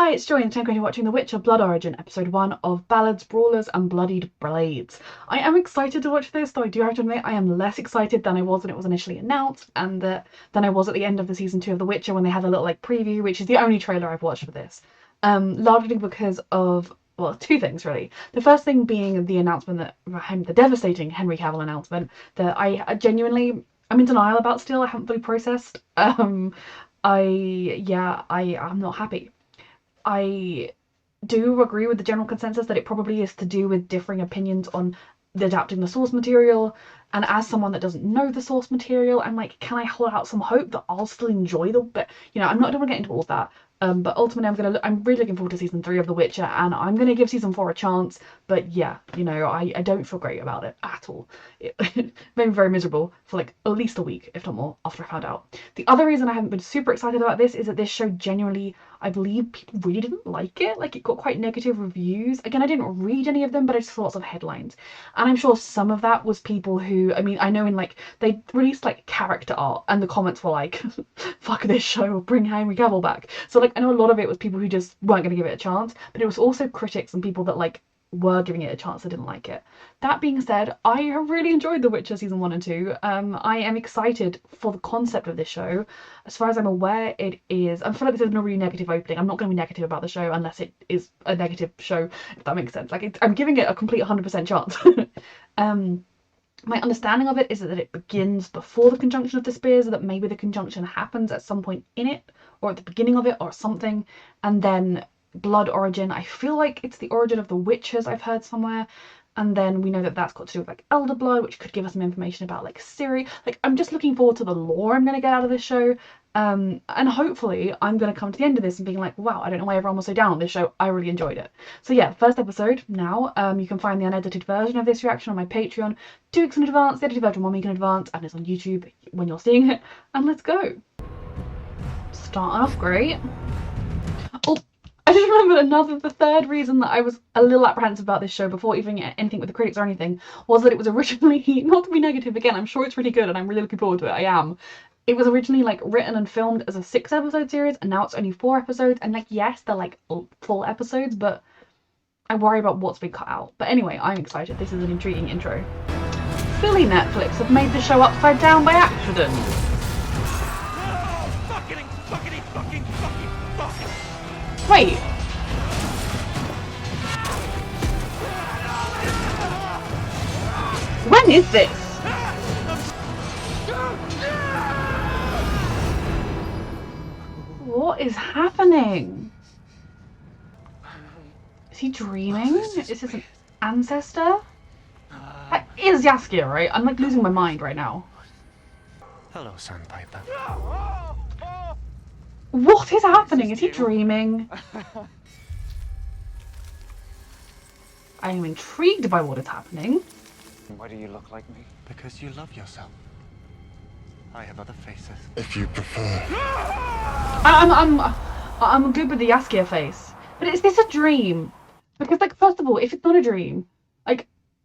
Hi, it's Joy and today I'm going to be watching The Witcher Blood Origin, episode 1 of Ballads, Brawlers and Bloodied Blades. I am excited to watch this, though I do have to admit I am less excited than I was when it was initially announced and than I was at the end of the season 2 of The Witcher when they had a little preview, which is the only trailer I've watched for this. Largely because of, well, two things really. The first thing being the announcement that, the devastating Henry Cavill announcement that I'm in denial about still. I haven't fully processed. I'm not happy. I do agree with the general consensus that it probably is to do with differing opinions on adapting the source material, and as someone that doesn't know the source material, I'm like, can I hold out some hope that I'll still enjoy the bit? You know, I don't want to get into all of that. But ultimately, I'm really looking forward to season 3 of The Witcher, and I'm gonna give season 4 a chance. But yeah, you know, I don't feel great about it at all. It made me very miserable for like at least a week, if not more, after I found out. The other reason I haven't been super excited about this is that this show genuinely, I believe people really didn't like it. Like, it got quite negative reviews. Again, I didn't read any of them, but I just saw lots of headlines. And I'm sure some of that was people who, I mean, I know they released character art and the comments were like, fuck this show, bring Henry Cavill back. So I know a lot of it was people who just weren't going to give it a chance, but it was also critics and people that were giving it a chance that didn't like it. That being said, I have really enjoyed The Witcher season 1 and 2. I am excited for the concept of this show. As far as I'm aware, it is, I feel like this is a really negative opening. I'm not going to be negative about the show unless it is a negative show, if that makes sense. I'm giving it a complete 100% chance. My understanding of it is that it begins before the conjunction of the spears, that maybe the conjunction happens at some point in it, or at the beginning of it, or something, and then Blood Origin, I feel like it's the origin of the Witchers, I've heard somewhere, and then we know that that's got to do with Elder Blood, which could give us some information about Ciri. I'm just looking forward to the lore I'm going to get out of this show, and hopefully I'm going to come to the end of this and being like, wow, I don't know why everyone was so down on this show, I really enjoyed it. So yeah, first episode now. You can find the unedited version of this reaction on my Patreon 2 weeks in advance, the edited version 1 week in advance, and it's on YouTube when you're seeing it, and let's go. Starting off great. Oh, I just remembered the third reason that I was a little apprehensive about this show before even anything with the critics or anything was that it was originally, not to be negative again, I'm sure it's really good and I'm really looking forward to it, I am. It was originally written and filmed as a 6-episode series and now it's only 4 episodes and yes, they're full episodes, but I worry about what's been cut out. But anyway, I'm excited. This is an intriguing intro. Silly Netflix have made the show upside down by accident. Wait. When is this? What is happening? Is he dreaming? Is this an ancestor? That is Yaskia, right? I'm losing my mind right now. Hello, Sandpiper. What is happening? Is he dreaming? I am intrigued by what is happening. Why do you look like me? Because you love yourself. I have other faces. If you prefer. I'm good with the Yaskia face. But is this a dream? Because first of all, if it's not a dream,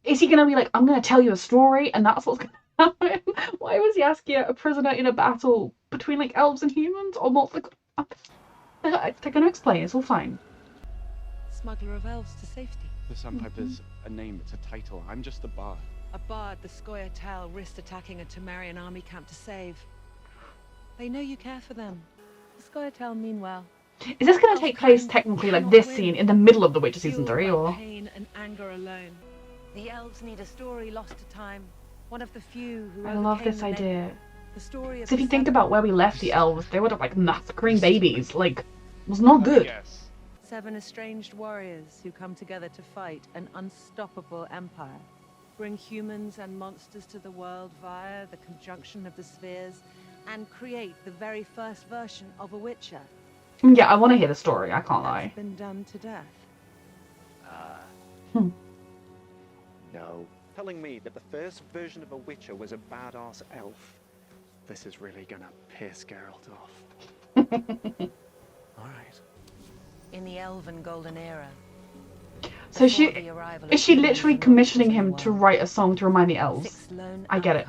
is he gonna be I'm gonna tell you a story and that's what's gonna happen? Why was Yaskia a prisoner in a battle between elves and humans? Or not? They're gonna explain, it's all fine. Smuggler of elves to safety. The Sandpiper's a name, it's a title. I'm just the bard. A bard the Scoia'tael risked attacking a Temerian army camp to save. They know you care for them. The Scoia'tael mean well. Is this gonna take place technically this scene in the middle of The Witcher season 3 or? Pain and anger alone. The elves need a story lost to time. One of the few who I love this overcame the idea. The story of So if you think about where we left the elves, they were massacring babies. It was not good. Yes. 7 estranged warriors who come together to fight an unstoppable empire. Bring humans and monsters to the world via the conjunction of the spheres and create the very first version of a Witcher. Yeah, I want to hear the story, I can't lie. That's been done to death. No. Telling me that the first version of a Witcher was a badass elf. This is really gonna piss Geralt off. Alright. In the Elven Golden Era. So is she literally commissioning him to write a song to remind the elves? I get it.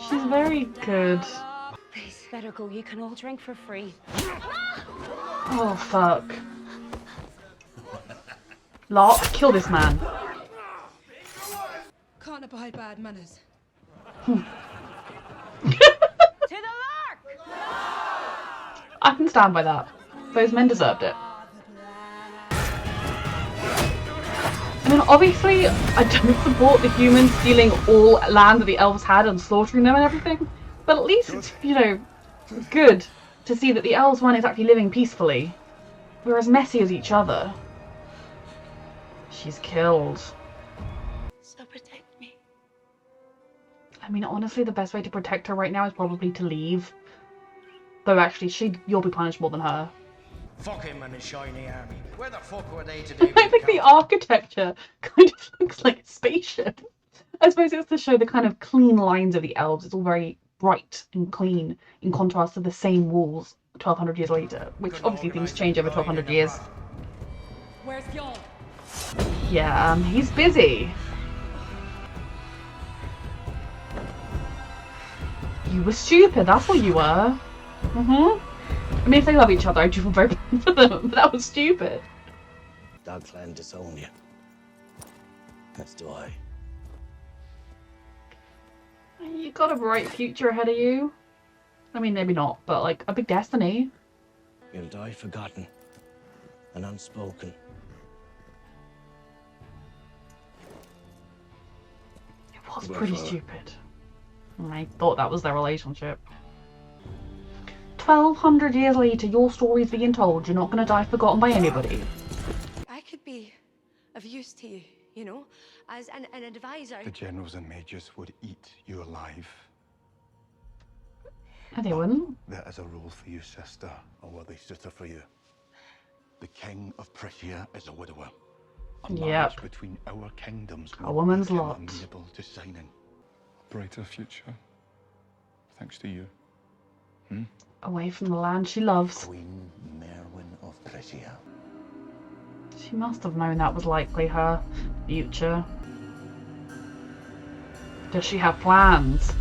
She's very good. better go. You can all drink for free. Oh, fuck. Lark, kill this man. Can't abide bad manners. To the lark! I can stand by that. Those men deserved it. I mean, obviously, I don't support the humans stealing all land that the elves had and slaughtering them and everything, but at least it's, you know, good to see that the elves weren't exactly living peacefully. We were as messy as each other. She's killed. So protect me. I mean, honestly, the best way to protect her right now is probably to leave. Though, actually, you'll be punished more than her. Fuck him and his shiny army. Where the fuck were they today? I think the architecture kind of looks like a spaceship. I suppose it's to show the kind of clean lines of the elves. It's all very bright and clean in contrast to the same walls 1200 years later, which obviously things change over 1200 years. Where's Fionn? Yeah, he's busy. You were stupid, that's what you were. I mean, if they love each other, I do feel very bad for them, but that was stupid. Dog clan disown you. As do I. You got a bright future ahead of you. I mean, maybe not, but like a big destiny. You'll die forgotten and unspoken. It was pretty stupid. I thought that was their relationship. 1200 years later, your story's being told. You're not going to die forgotten by anybody. I could be of use to you, you know, as an advisor. The generals and majors would eat you alive. And they wouldn't. There is a role for you, sister, a worthy suitor for you. The king of Prussia is a widower. A marriage between our kingdoms A woman's will make lot. him amenable to signing. Brighter future, thanks to you. Away from the land she loves. Queen Merwin of Prussia. She must have known that was likely her future. Does she have plans?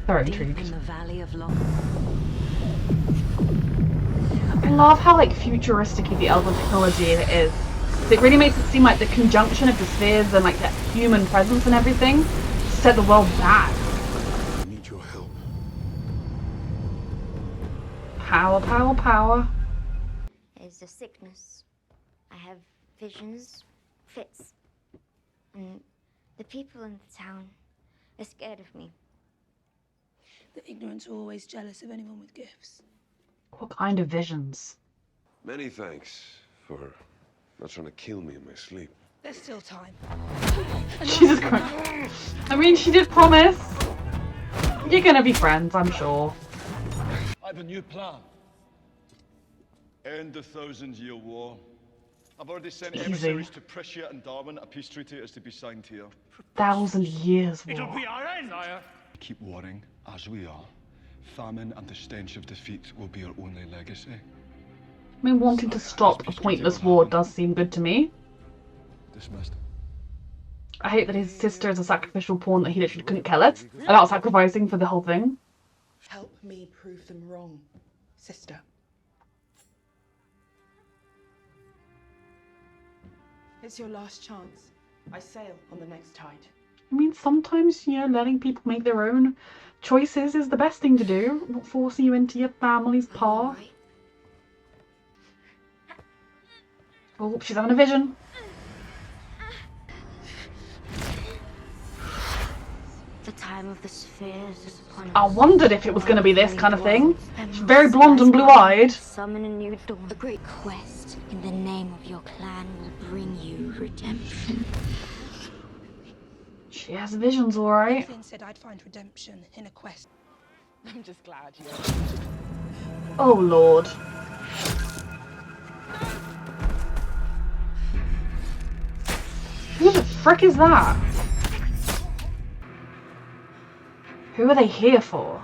Very Deep intrigued. in the valley of Loch. I love how like futuristic the elven technology is. It really makes it seem like the conjunction of the spheres and like that human presence and everything set the world back. I need your help. Power, power, power. It's a sickness. I have visions, fits. And the people in the town are scared of me. The ignorant are always jealous of anyone with gifts. What kind of visions? Many thanks for not trying to kill me in my sleep. There's still time. Jesus Christ. I mean, she did promise. You're gonna be friends, I'm sure. I have a new plan. End the Thousand-Year War. I've already sent Easy. emissaries to Prussia and Darwin. A peace treaty is to be signed here. 1,000 years war. our end, sire. Keep warring as we are. Famine and the stench of defeat will be our only legacy. I mean, wanting to stop a pointless war does seem good to me. Dismissed. I hate that his sister is a sacrificial pawn that he literally couldn't kill it without sacrificing for the whole thing. Help me prove them wrong, sister. It's your last chance. I sail on the next tide. I mean, sometimes, you know, letting people make their own choices is the best thing to do. Not forcing you into your family's path. Oh, she's having a vision. The time of the spheres is upon us. I wondered if it was going to be this kind of thing. She's very blonde and blue-eyed. Summon a new dawn. A great quest in the name of your clan will bring you redemption. She has visions, alright. Finn said I'd find redemption in a quest. I'm just glad you. Oh, Lord. Who the frick is that? Who are they here for?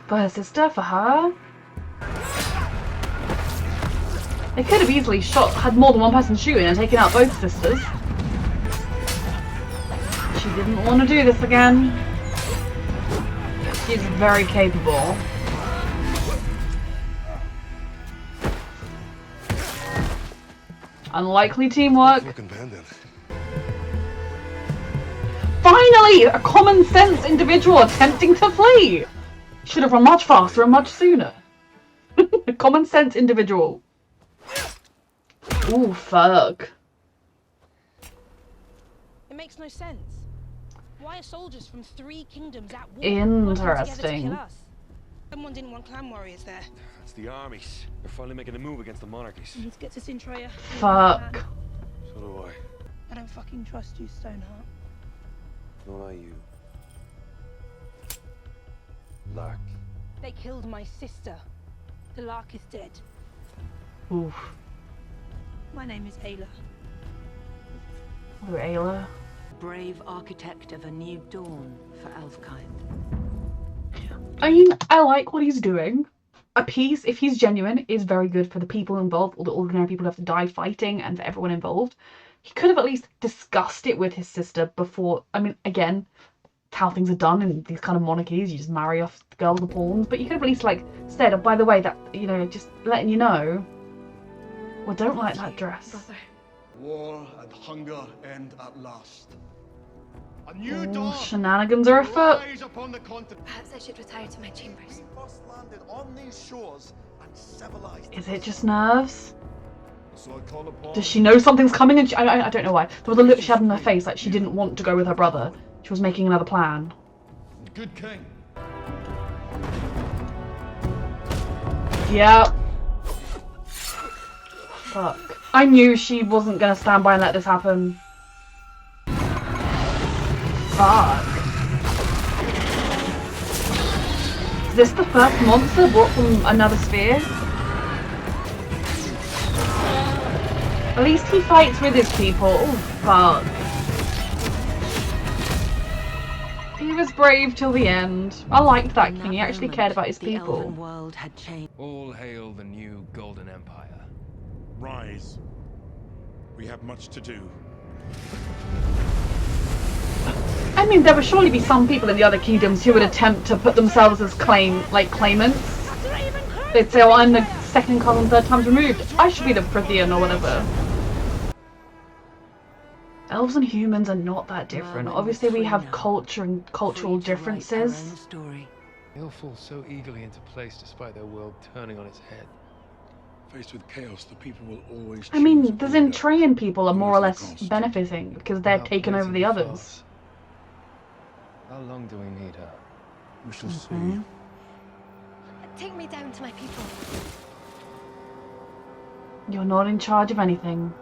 For her sister? For her? They could have easily had more than one person shooting and taken out both sisters. She didn't want to do this again. She's very capable. Unlikely teamwork. Fucking bandit. Finally, a common sense individual attempting to flee. Should have run much faster and much sooner. A common sense individual. Ooh, fuck. It makes no sense. Why are soldiers from 3 kingdoms at war Interesting. Someone didn't want clan warriors there. That's the armies. They're finally making a move against the monarchies. Let's get to Sintroya. Fuck. So do I. I don't fucking trust you, Stoneheart. Nor I you. Lark. They killed my sister. The Lark is dead. Oof. My name is Ayla. Ooh, Ayla. Brave architect of a new dawn for Elfkind. I mean, I like what he's doing. A peace, if he's genuine, is very good for the people involved, all the ordinary people who have to die fighting, and for everyone involved. He could have at least discussed it with his sister before. I mean, again, how things are done in these kind of monarchies. You just marry off the girl with the pawns. But you could have at least, like, said, oh, by the way, that, you know, just letting you know. Well, don't like that dress. Brother. War and hunger end at last. A new Ooh, dawn. shenanigans are afoot. Rise upon the continent. Perhaps I should retire to my chambers. First landed on these shores and civilized. Is it just nerves? So I call upon. Does she know something's coming? And I don't know why. There was a look she had in her face, like she didn't want to go with her brother. She was making another plan. Good king. Yep. Fuck. I knew she wasn't gonna stand by and let this happen. Fuck. Is this the first monster brought from another sphere? At least he fights with his people. Oh, fuck. He was brave till the end. I liked that king. He actually cared about his people. The elven world had changed. All hail the new Golden Empire. Rise. We have much to do. I mean, there would surely be some people in the other kingdoms who would attempt to put themselves as claimants. They'd say, oh, I'm the second cousin, third times removed. I should be the Prithian or whatever. Elves and humans are not that different. Obviously, we have culture and cultural differences. They all fall so eagerly into place despite their world turning on its head. Faced with chaos, the people will always. I mean, the Zentraean people are more or less benefiting because they're taking over the others. How long do we need her? We shall see. Take me down to my people. You're not in charge of anything.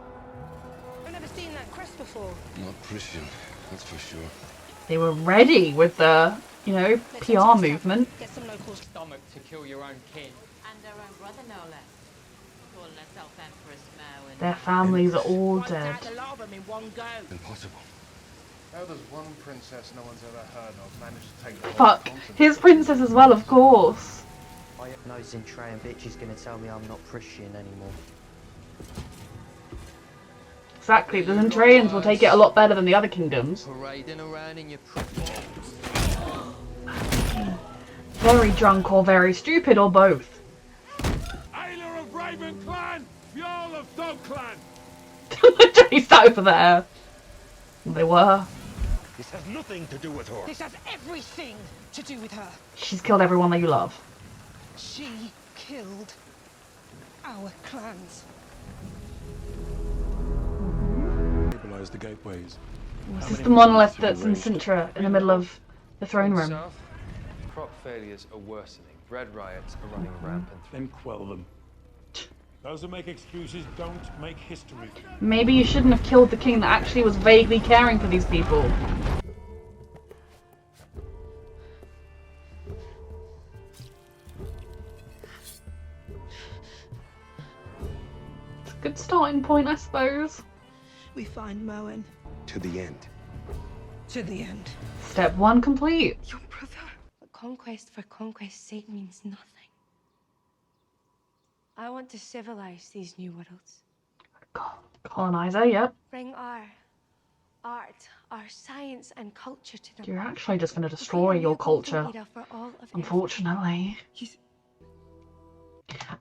I've never seen that crest before. Not Christian, that's for sure. They were ready with the, you know, PR movement. Get some local stomach to kill your own kin. And their own brother, no less. Calling herself Empress now and... Their families are all dead. Impossible. How does one princess no one's ever heard of manage to take the whole Fuck. continent? His princess as well, of course. I know Zentraean bitch is gonna tell me I'm not Christian anymore. Exactly, the Zentraeans will take it a lot better than the other kingdoms. Parading around in your Very drunk or very stupid or both. Ayla of Raven Clan, Jarl of Dog Clan. He's over there. They were. This has nothing to do with her. This has everything to do with her. She's killed everyone that you love. She killed our clans. Stabilize the gateways. This is the monolith that's in Sintra, in the middle of the throne room. South, crop failures are worsening. Bread riots are running rampant. Then quell them. Those who make excuses don't make history. Maybe you shouldn't have killed the king that actually was vaguely caring for these people. It's a good starting point, I suppose. We find Moen. To the end. To the end. Step 1 complete. Your brother. But conquest for conquest's sake means nothing. I want to civilize these new worlds. Colonizer, yep. Bring our art, our science and culture to them. You're actually just going to destroy your culture, unfortunately.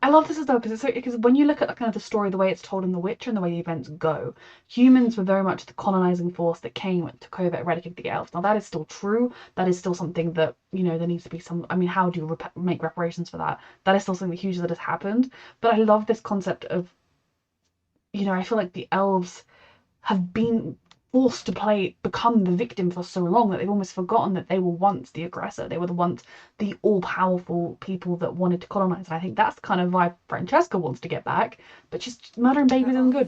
I love this as well because when you look at kind of the story, the way it's told in The Witcher and the way the events go, humans were very much the colonizing force that came, took over, eradicated the elves. Now that is still true. That is still something that, you know, there needs to be some. I mean, how do you make reparations for that? That is still something huge that has happened. But I love this concept of, you know, I feel like the elves have been forced to become the victim for so long that they've almost forgotten that they were once the aggressor. They were once the all-powerful people that wanted to colonize. And I think that's the kind of vibe Francesca wants to get back, but she's murdering babies isn't good.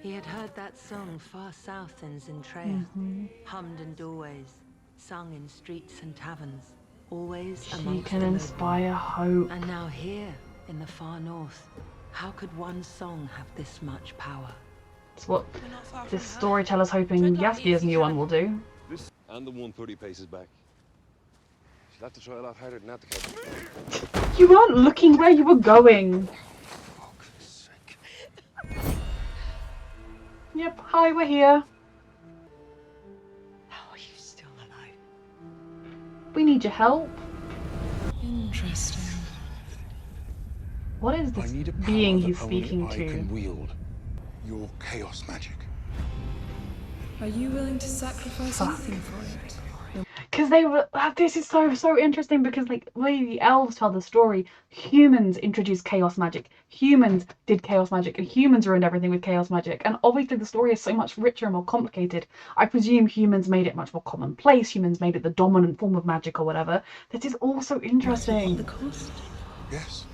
He had heard that song far south in Zintrea, hummed in doorways, sung in streets and taverns, always She amongst can the inspire hope. And now here, in the far north, how could one song have this much power? It's what this storyteller's hoping Jaskier's new one will do. And the 130 paces back. She'll have to try a lot harder than that to catch. You weren't looking where you were going. Yep, hi, we're here. How are you still alive? We need your help. Interesting. What is this being he's speaking to? I can wield your chaos magic. Are you willing to sacrifice anything for it? Because they were. This is so interesting because like the way the elves tell the story, humans introduced chaos magic. Humans did chaos magic, and humans ruined everything with chaos magic. And obviously the story is so much richer and more complicated. I presume humans made it much more commonplace. Humans made it the dominant form of magic or whatever. This is also interesting. The cost? Yes.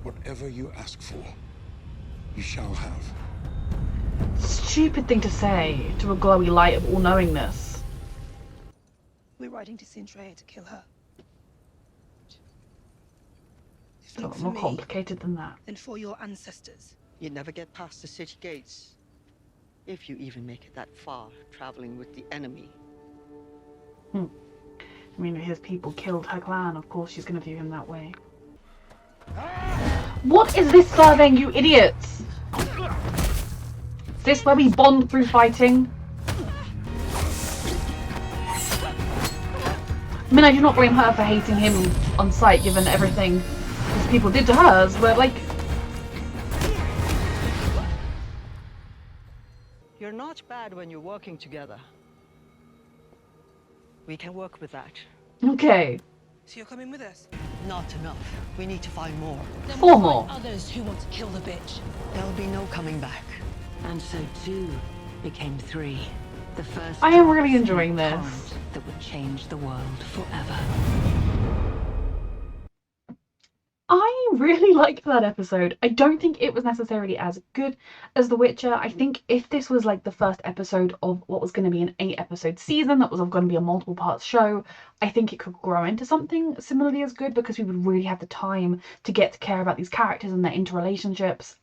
Whatever you ask for, you shall have. Stupid thing to say to a glowy light of all-knowingness. We're riding to Zintrea to kill her. If It's a not lot for more me, complicated than that. then for your ancestors. You'd never get past the city gates. If you even make it that far, traveling with the enemy. I mean, his people killed her clan. Of course she's going to view him that way. What is this serving, you idiots? Is this where we bond through fighting? I mean, I do not blame her for hating him on sight, given everything his people did to hers, but like... You're not bad when you're working together. We can work with that. Okay. So you're coming with us? Not enough. We need to find more. Then Four we'll more. find others who want to kill the bitch. There'll be no coming back. And so two became three. The first I am really enjoying this. current that would change the world forever. I really liked that episode. I don't think it was necessarily as good as The Witcher. I think if this was like the first episode of what was going to be an 8-episode season that was going to be a multiple parts show, I think it could grow into something similarly as good because we would really have the time to get to care about these characters and their interrelationships.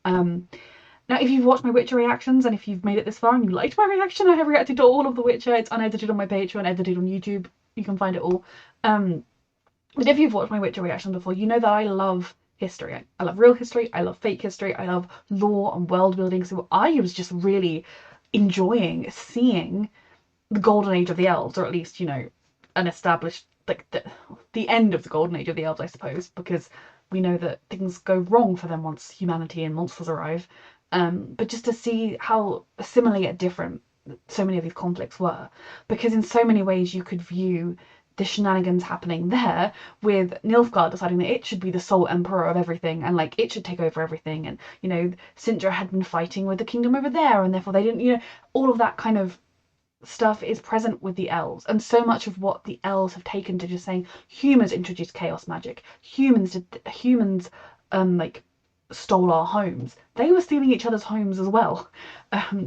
Now, if you've watched my Witcher reactions and if you've made it this far and you liked my reaction, I have reacted to all of The Witcher. It's unedited on my Patreon, edited on YouTube. You can find it all. But if you've watched my Witcher reaction before, you know that I love history. I love real history. I love fake history. I love lore and world building. So I was just really enjoying seeing the golden age of the elves, or at least, you know, an established, like the end of the golden age of the elves, I suppose, because we know that things go wrong for them once humanity and monsters arrive. But just to see how similar yet different so many of these conflicts were, because in so many ways you could view the shenanigans happening there with Nilfgaard deciding that it should be the sole emperor of everything and like it should take over everything, and you know Sintra had been fighting with the kingdom over there and therefore they didn't, you know, all of that kind of stuff is present with the elves, and so much of what the elves have taken to just saying humans introduced chaos magic, humans like stole our homes. They were stealing each other's homes as well.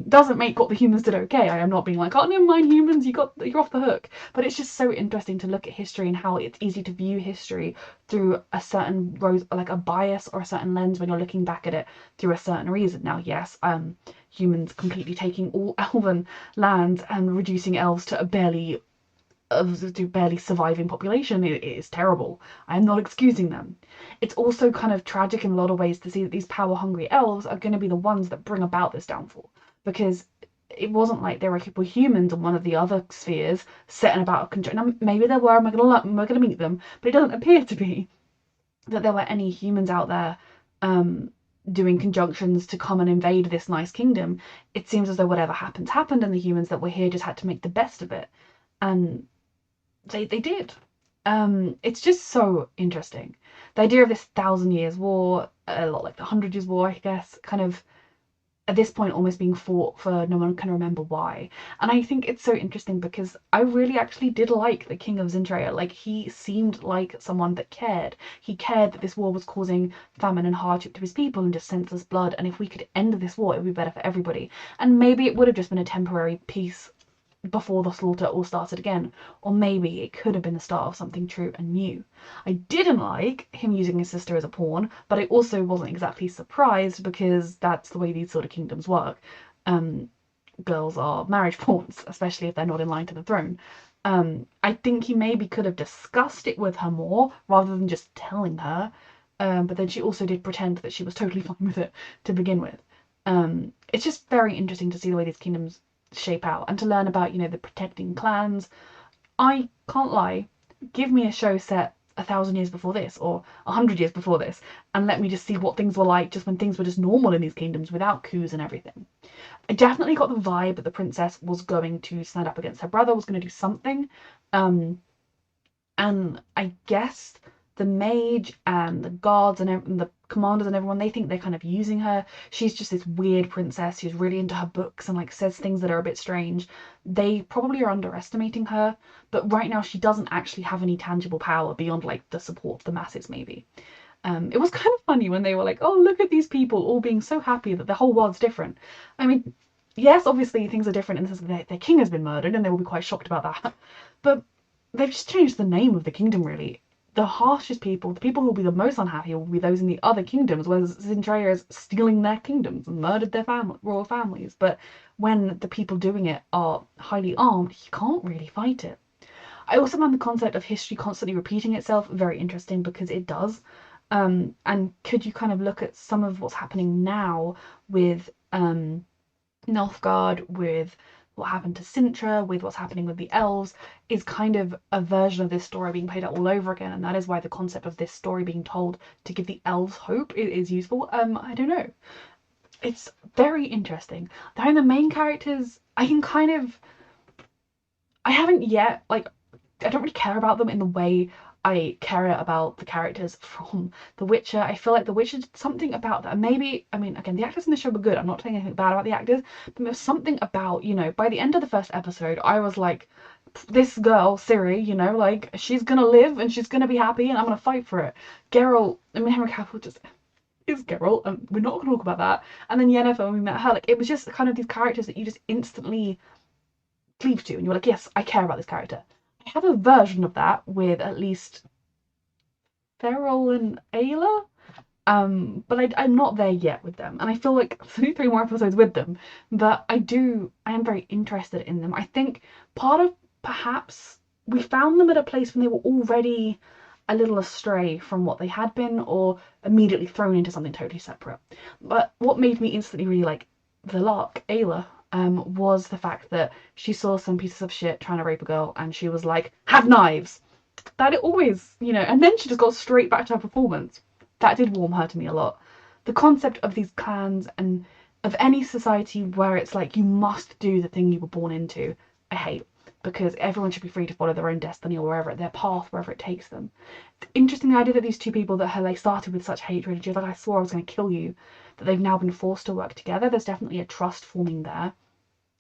Doesn't make what the humans did okay. I am not being like, oh, never mind humans, you're off the hook. But it's just so interesting to look at history and how it's easy to view history through a certain like a bias or a certain lens when you're looking back at it through a certain reason. Now, yes, humans completely taking all elven lands and reducing elves to a barely surviving population is terrible. I am not excusing them. It's also kind of tragic in a lot of ways to see that these power hungry elves are going to be the ones that bring about this downfall, because it wasn't like there were humans on one of the other spheres setting about a conjunction. Maybe there were, and we're gonna meet them, but it doesn't appear to be that there were any humans out there doing conjunctions to come and invade this nice kingdom. It seems as though whatever happened, and the humans that were here just had to make the best of it, and they did. It's just so interesting. The idea of this 1,000 Years War, a lot like the 100 Years War, I guess, kind of at this point almost being fought for no one can remember why. And I think it's so interesting because I really actually did like the King of Zintria. Like, he seemed like someone that cared. He cared that this war was causing famine and hardship to his people and just senseless blood, and if we could end this war, it would be better for everybody. And maybe it would have just been a temporary peace before the slaughter all started again, or maybe it could have been the start of something true and new. I didn't like him using his sister as a pawn, but I also wasn't exactly surprised because that's the way these sort of kingdoms work. Girls are marriage pawns, especially if they're not in line to the throne. I think he maybe could have discussed it with her more rather than just telling her, but then she also did pretend that she was totally fine with it to begin with. It's just very interesting to see the way these kingdoms shape out and to learn about, you know, the protecting clans. I can't lie, give me a show set 1,000 years before this or 100 years before this and let me just see what things were like just when things were just normal in these kingdoms without coups and everything. I definitely got the vibe that the princess was going to stand up against her brother, was going to do something, and I guess the mage and the guards and the commanders and everyone, they think they're kind of using her. She's just this weird princess who's really into her books and like says things that are a bit strange. They probably are underestimating her, but right now she doesn't actually have any tangible power beyond like the support of the masses maybe. It was kind of funny when they were like, oh, look at these people all being so happy that the whole world's different. I mean, yes, obviously things are different in the sense that their king has been murdered and they will be quite shocked about that, but they've just changed the name of the kingdom really. The harshest people, the people who will be the most unhappy, will be those in the other kingdoms, where Zintria is stealing their kingdoms and murdered their royal families. But when the people doing it are highly armed, you can't really fight it. I also found the concept of history constantly repeating itself very interesting because it does. And could you kind of look at some of what's happening now with Nilfgaard, with what happened to Sintra, with what's happening with the elves, is kind of a version of this story being played out all over again, and that is why the concept of this story being told to give the elves hope is useful. I don't know. It's very interesting. The main characters, I haven't yet, like, I don't really care about them in the way I care about the characters from The Witcher. I feel like The Witcher did something about that. Maybe, I mean, again, the actors in the show were good. I'm not saying anything bad about the actors, but there was something about, you know, by the end of the first episode, I was like, this girl, Ciri, you know, like, she's gonna live and she's gonna be happy and I'm gonna fight for it. Geralt, I mean, Henry Cavill just is Geralt, and we're not gonna talk about that. And then Yennefer, when we met her, like, it was just kind of these characters that you just instantly cleave to, and you're like, yes, I care about this character. I have a version of that with at least Ferrell and Ayla, but I'm not there yet with them, and I feel like 3 more episodes with them, but I am very interested in them. I think part of perhaps we found them at a place when they were already a little astray from what they had been or immediately thrown into something totally separate. But what made me instantly really like the Lark, Ayla, was the fact that she saw some pieces of shit trying to rape a girl and she was like, have knives! That it always, you know, and then she just got straight back to her performance. That did warm her to me a lot. The concept of these clans and of any society where it's like you must do the thing you were born into, I hate, because everyone should be free to follow their own destiny or their path, wherever it takes them. It's interesting the idea that these two people that they started with such hatred and she was like, I swore I was going to kill you, that they've now been forced to work together. There's definitely a trust forming there.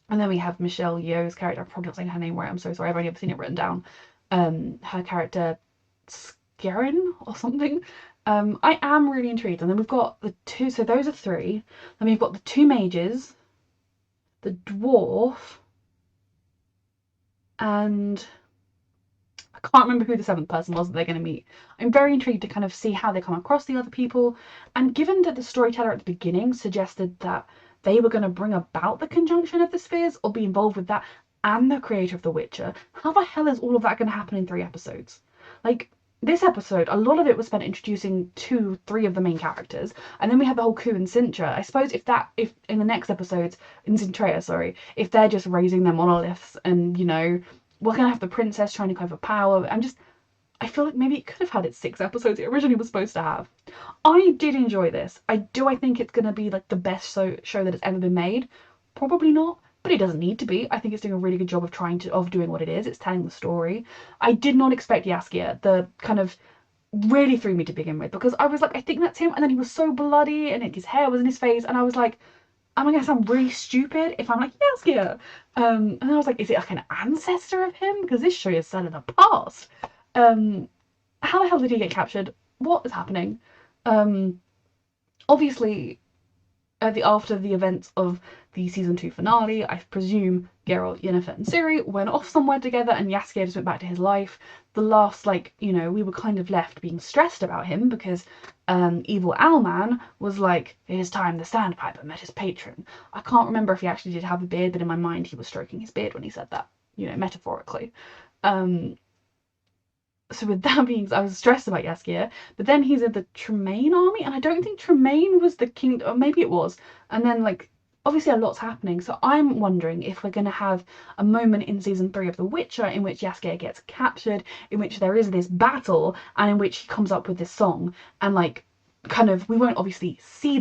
And then we have Michelle Yeoh's character, I'm probably not saying her name right, I'm so sorry, I've only ever seen it written down. Her character, Skerin or something. I am really intrigued. And then we've got the two, so those are 3. Then we've got the 2 mages, the dwarf, and I can't remember who the 7th person was that they're going to meet. I'm very intrigued to kind of see how they come across the other people. And given that the storyteller at the beginning suggested that they were going to bring about the conjunction of the spheres or be involved with that, and the creator of The Witcher, how the hell is all of that going to happen in 3 episodes? Like, this episode, a lot of it was spent introducing 2-3 of the main characters, and then we had the whole coup in Sintra. I suppose if in the next episodes, in Zintrea, sorry, if they're just raising their monoliths and, you know, we're gonna have the princess trying to cover power. I feel like maybe it could have had its 6 episodes it originally was supposed to have. I did enjoy this. I think it's gonna be like the best show that has ever been made. Probably not, but it doesn't need to be. I think it's doing a really good job of doing what it is. It's telling the story. I did not expect Yaskia. The kind of really threw me to begin with, because I was like, I think that's him, and then he was so bloody and his hair was in his face, and I was like, am I gonna sound really stupid if I'm like Yaskia? And I was like, is it like an ancestor of him? Because this show is set in the past. How the hell did he get captured? What is happening? Obviously, after the events of the season 2 finale, I presume Geralt, Yennefer, and Ciri went off somewhere together, and Yaskia just went back to his life. The last, like, you know, we were kind of left being stressed about him because evil Owlman was like, it is time the Sandpiper met his patron. I can't remember if he actually did have a beard, but in my mind he was stroking his beard when he said that, you know, metaphorically. So with that being, I was stressed about Yaskia, but then he's in the Tremaine army, and I don't think Tremaine was the king, or maybe it was. And then, like, obviously a lot's happening, so I'm wondering if we're going to have a moment in season 3 of The Witcher in which Yaskia gets captured, in which there is this battle, and in which he comes up with this song, and, like, kind of, we won't obviously see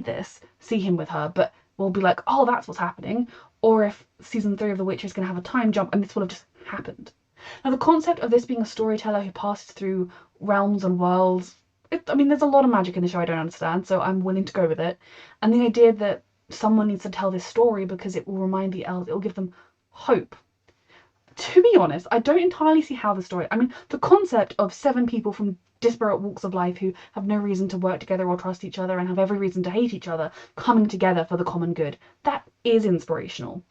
him with her, but we'll be like, oh, that's what's happening. Or if season 3 of The Witcher is going to have a time jump, and this will have just happened. Now, the concept of this being a storyteller who passes through realms and worlds, I mean, there's a lot of magic in the show I don't understand, so I'm willing to go with it. And the idea that someone needs to tell this story because it will remind the elves, it will give them hope. To be honest, I don't entirely see how the story... I mean, the concept of 7 people from disparate walks of life who have no reason to work together or trust each other and have every reason to hate each other coming together for the common good, that is inspirational.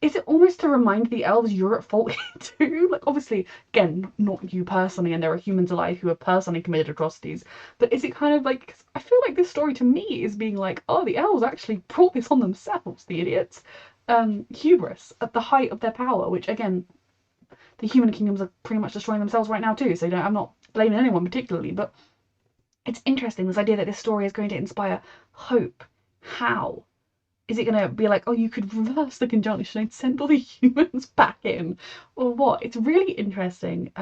Is it almost to remind the elves you're at fault too? Like, obviously, again, not you personally, and there are humans alive who have personally committed atrocities, but is it kind of like, I feel like this story to me is being like, oh, the elves actually brought this on themselves, the idiots. Hubris at the height of their power, which, again, the human kingdoms are pretty much destroying themselves right now too, so I'm not blaming anyone particularly, but it's interesting, this idea that this story is going to inspire hope. How? Is it going to be like, oh, you could reverse the conjunction and send all the humans back in? Or what? It's really interesting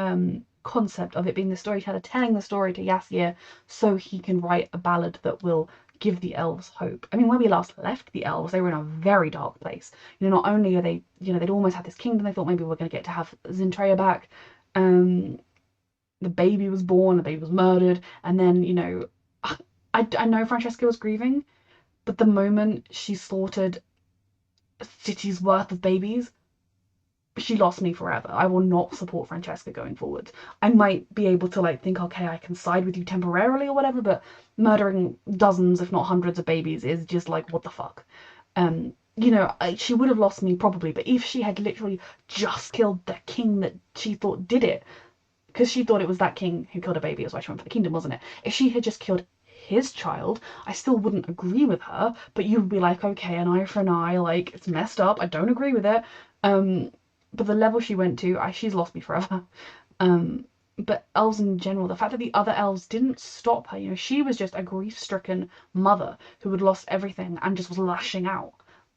concept of it being the storyteller telling the story to Yasir so he can write a ballad that will give the elves hope. I mean, when we last left the elves, they were in a very dark place. You know, not only are they, you know, they'd almost had this kingdom, they thought maybe we're going to get to have Zintrea back. The baby was born, the baby was murdered, and then, you know, I know Francesca was grieving, but the moment she slaughtered a city's worth of babies, she lost me forever. I will not support Francesca going forward. I might be able to, like, think, okay, I can side with you temporarily or whatever, but murdering dozens, if not hundreds of babies is just like, what the fuck? You know, she would have lost me probably, but if she had literally just killed the king that she thought did it, because she thought it was that king who killed a baby, that's why she went for the kingdom, wasn't it? If she had just killed his child, I still wouldn't agree with her, but you would be like, okay, an eye for an eye, like, it's messed up, I don't agree with it. But the level she went to, she's lost me forever. But elves in general, the fact that the other elves didn't stop her, you know, she was just a grief-stricken mother who had lost everything and just was lashing out.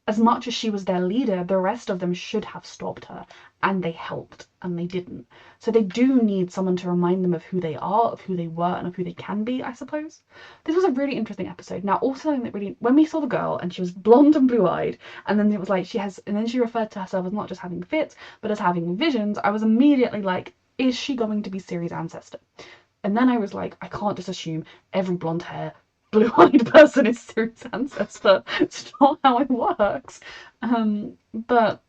As much as she was their leader, the rest of them should have stopped her, and they helped, and they didn't. So they do need someone to remind them of who they are, of who they were, and of who they can be, I suppose. This was a really interesting episode. Now, also something that really, when we saw the girl, and she was blonde and blue-eyed, and then it was like, and then she referred to herself as not just having fits, but as having visions, I was immediately like, is she going to be Ciri's ancestor? And then I was like, I can't just assume every blonde hair, blue-eyed person is Ciri's ancestor. It's not how it works. But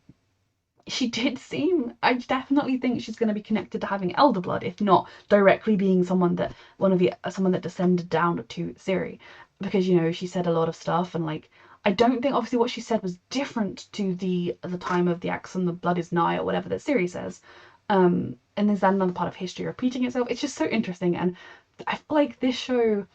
she did seem, I definitely think she's going to be connected to having elder blood, if not directly being someone that descended down to Ciri, because, you know, she said a lot of stuff, and, like, I don't think obviously what she said was different to the time of the axe and the blood is nigh, or whatever that Ciri says. And is that another part of history repeating itself? It's just so interesting, and I feel like this show,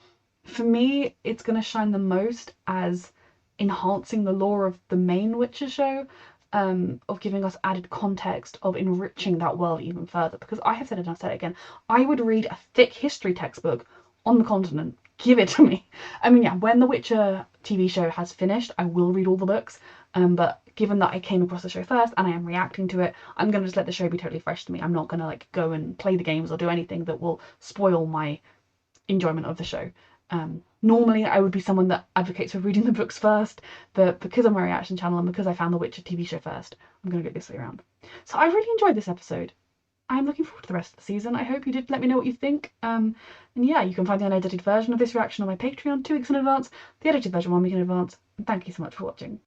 for me, it's going to shine the most as enhancing the lore of the main Witcher show, of giving us added context, of enriching that world even further. Because I have said it and I've said it again, I would read a thick history textbook on the continent. Give it to me. I mean, yeah, when the Witcher TV show has finished, I will read all the books. But given that I came across the show first and I am reacting to it, I'm going to just let the show be totally fresh to me. I'm not going to like go and play the games or do anything that will spoil my enjoyment of the show. Normally I would be someone that advocates for reading the books first, but because I'm a reaction channel and because I found the Witcher TV show first, I'm going to go this way around. So I really enjoyed this episode. I'm looking forward to the rest of the season. I hope you did let me know what you think. And yeah, you can find the unedited version of this reaction on my Patreon 2 weeks in advance, the edited version 1 week in advance. And thank you so much for watching.